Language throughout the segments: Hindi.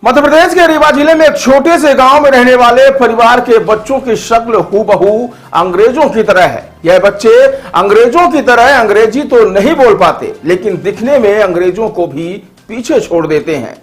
मध्य प्रदेश के रीवा जिले में एक छोटे से गांव में रहने वाले परिवार के बच्चों की शक्ल हूबहू अंग्रेजों की तरह है। यह बच्चे अंग्रेजों की तरह अंग्रेजी तो नहीं बोल पाते, लेकिन दिखने में अंग्रेजों को भी पीछे छोड़ देते हैं।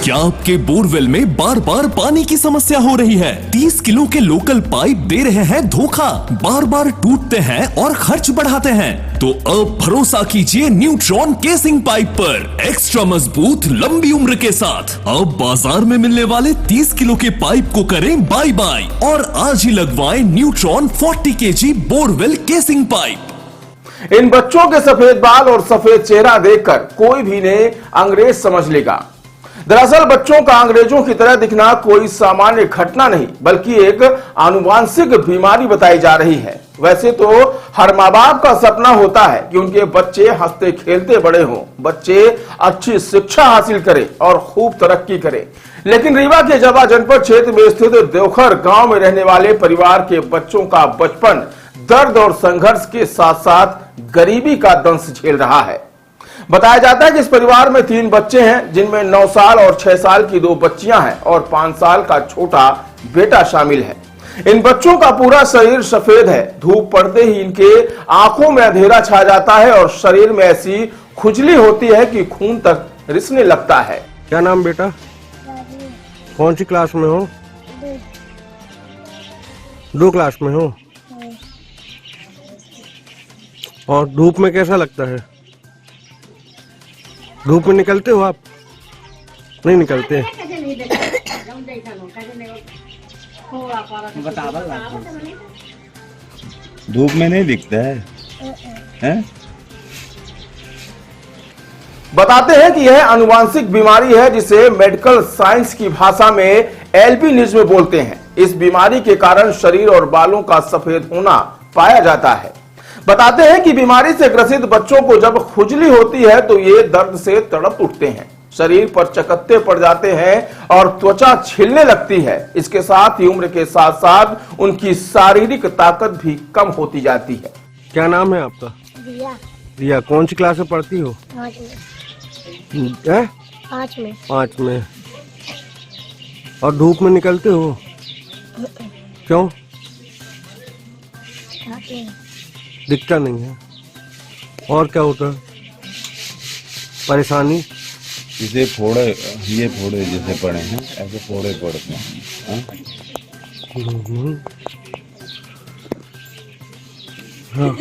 क्या आपके बोरवेल में बार बार पानी की समस्या हो रही है? 30 किलो के लोकल पाइप दे रहे हैं धोखा, बार बार टूटते हैं और खर्च बढ़ाते हैं। तो अब भरोसा कीजिए न्यूट्रॉन केसिंग पाइप पर, एक्स्ट्रा मजबूत लंबी उम्र के साथ। अब बाजार में मिलने वाले 30 किलो के पाइप को करें बाय बाय और आज ही लगवाएं Neutron 40 kg borewell casing pipe. इन बच्चों के सफेद बाल और सफेद चेहरा देखकर कोई भी ने अंग्रेज समझ लेगा। दरअसल बच्चों का अंग्रेजों की तरह दिखना कोई सामान्य घटना नहीं, बल्कि एक आनुवांशिक बीमारी बताई जा रही है। वैसे तो हर माँ बाप का सपना होता है कि उनके बच्चे हंसते खेलते बड़े हों, बच्चे अच्छी शिक्षा हासिल करें और खूब तरक्की करें। लेकिन रीवा के जवा जनपद क्षेत्र में स्थित देवखर गांव में रहने वाले परिवार के बच्चों का बचपन दर्द और संघर्ष के साथ साथ गरीबी का दंश झेल रहा है। बताया जाता है कि इस परिवार में 3 बच्चे हैं, जिनमें 9 साल और 6 साल की 2 बच्चियां हैं और 5 साल का छोटा बेटा शामिल है। इन बच्चों का पूरा शरीर सफेद है। धूप पड़ते ही इनके आंखों में अंधेरा छा जाता है और शरीर में ऐसी खुजली होती है कि खून तक रिसने लगता है। क्या नाम बेटा? कौन सी क्लास में हो? 2 क्लास में हो। और धूप में कैसा लगता है? धूप में निकलते हो आप? नहीं निकलते। धूप में नहीं दिखता है, हैं? बताते हैं कि यह आनुवांशिक बीमारी है, जिसे मेडिकल साइंस की भाषा में एल्बिनिज्म बोलते हैं। इस बीमारी के कारण शरीर और बालों का सफेद होना पाया जाता है। बताते हैं कि बीमारी से ग्रसित बच्चों को जब खुजली होती है तो ये दर्द से तड़प उठते हैं, शरीर पर चकत्ते पड़ जाते हैं और त्वचा छिलने लगती है। इसके साथ ही उम्र के साथ साथ उनकी शारीरिक ताकत भी कम होती जाती है। क्या नाम है आपका? दिया। दिया। कौन सी क्लास में पढ़ती हो? 5 में। है? 5 में। 5 में। और धूप में निकलते हो? क्यों? दिखता नहीं है। और क्या होता है परेशानी? इसे फोड़े, ये फोड़े जैसे पड़े हैं, ऐसे फोड़े पड़ते हैं। हाँ।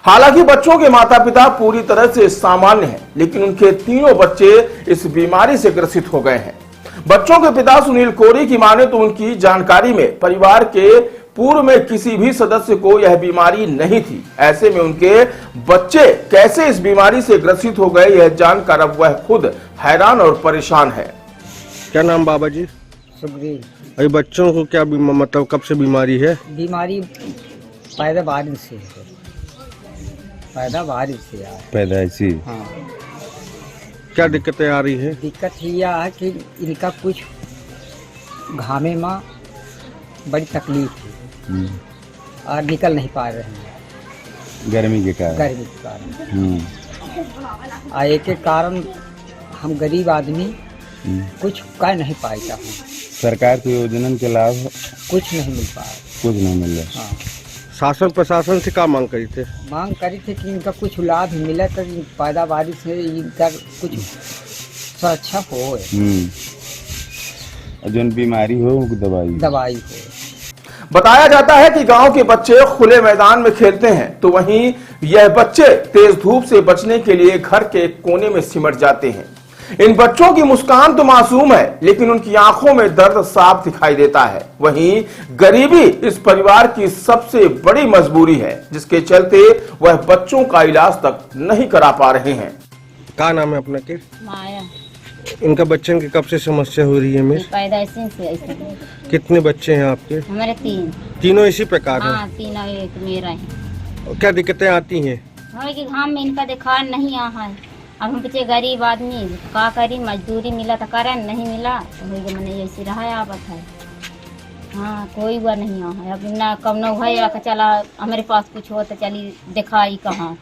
हालांकि बच्चों के माता पिता पूरी तरह से सामान्य हैं, लेकिन उनके तीनों बच्चे इस बीमारी से ग्रसित हो गए हैं। बच्चों के पिता सुनील कोरी की माने तो उनकी जानकारी में परिवार के पूर्व में किसी भी सदस्य को यह बीमारी नहीं थी। ऐसे में उनके बच्चे कैसे इस बीमारी से ग्रसित हो गए, यह जानकर अब वह खुद हैरान और परेशान है। क्या नाम बाबा जी? सुखदेव। अभी बच्चों को क्या मतलब कब से बीमारी है? बीमारी पैदावार से है। पैदावार से है। पैदाइशी। हाँ। क्या दिक्कतें आ रही है? दिक्कत यह है कि इनका कुछ घामे में बड़ी तकलीफ है और निकल नहीं पा रहे हैं गर्मी के कारण। गर्मी के कारण। और एक एक कारण हम गरीब आदमी कुछ कर नहीं पाता हूँ। सरकार की योजना के लाभ कुछ नहीं मिल पा रहा। कुछ नहीं मिल रहा। हाँ। शासन प्रशासन से क्या मांग करी थे? मांग करी थी कि इनका कुछ लाभ मिले तो पैदावार से इनका कुछ अच्छा हो, जो बीमारी हो दवाई हो। बताया जाता है कि गांव के बच्चे खुले मैदान में खेलते हैं, तो वहीं यह बच्चे तेज धूप से बचने के लिए घर के कोने में सिमट जाते हैं। इन बच्चों की मुस्कान तो मासूम है, लेकिन उनकी आंखों में दर्द साफ दिखाई देता है। वहीं गरीबी इस परिवार की सबसे बड़ी मजबूरी है, जिसके चलते वह बच्चों का इलाज तक नहीं करा पा रहे हैं। क्या नाम है अपना के? माया। इनका बच्चन की कब से समस्या हो रही है मिस? पैदाइशी से ऐसे। कितने बच्चे हैं आपके? हमारे 3। तीनों इसी प्रकार हैं? हाँ, तीनों एक मेरा है। क्या दिक्कतें आती हैं? हमें कि घाम में इनका देखा नहीं आ है। अब हम बच्चे गरीब आदमी का करी, मजदूरी मिला तो करें, नहीं मिला तो मैंने ऐसे रहा आवत है। हाँ, कोई हुआ नहीं आ है। अब ना कम न हुआ चला हमारे पास कुछ हो तो चली दिखाई कहाँ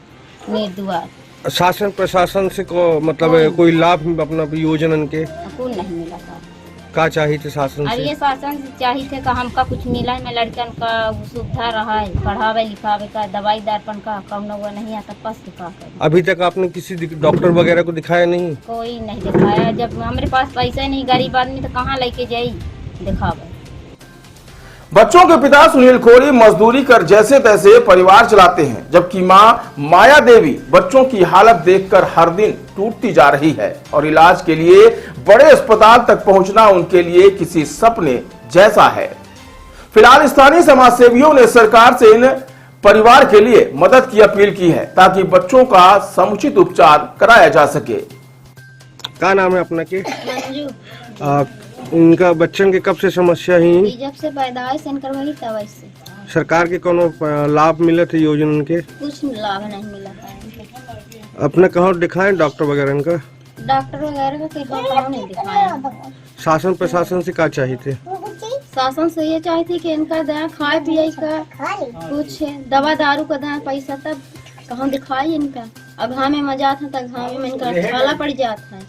मेर दुआर। शासन प्रशासन से को मतलब कोई लाभ अपना योजन के कुल नहीं मिला था। का चाहिए थे शासन और से? ये शासन से चाहिए थे कि हमका कुछ मिला है, मैं लड़कन का सुविधा रहा है, पढ़ावे लिखावे का, दवाई दारपन का कम न हुआ नहीं आता पस का। अभी तक आपने किसी डॉक्टर वगैरह को दिखाया नहीं? कोई नहीं दिखाया। जब हमारे पास पैसा नहीं, गरीब आदमी तो कहाँ लेके जाई दिखावे। बच्चों के पिता सुनील खोरी मजदूरी कर जैसे तैसे परिवार चलाते हैं, जबकि मां माया देवी बच्चों की हालत देखकर हर दिन टूटती जा रही है और इलाज के लिए बड़े अस्पताल तक पहुंचना उनके लिए किसी सपने जैसा है। फिलहाल स्थानीय समाज सेवियों ने सरकार से इन परिवार के लिए मदद की अपील की है ताकि बच्चों का समुचित उपचार कराया जा सके। क्या नाम है अपना के? मंजू। इनका बच्चन के कब से समस्या ही? जब से पैदाइश इनकर वही तब से। सरकार के कोनो लाभ मिले थे योजना के? कुछ लाभ नहीं मिला था। अपने कहाँ दिखाएं डॉक्टर वगैरह इनका? डॉक्टर वगैरह का कहीं नहीं दिखाया। शासन प्रशासन से क्या चाहिए थे? शासन से ये चाहती कि इनका दया खाए पिए का कुछ दवा दारू का दया पैसा तब कहाँ दिखाई इनका। अब घामे में जाता था, घामे में इनका छाला पड़ जाता है।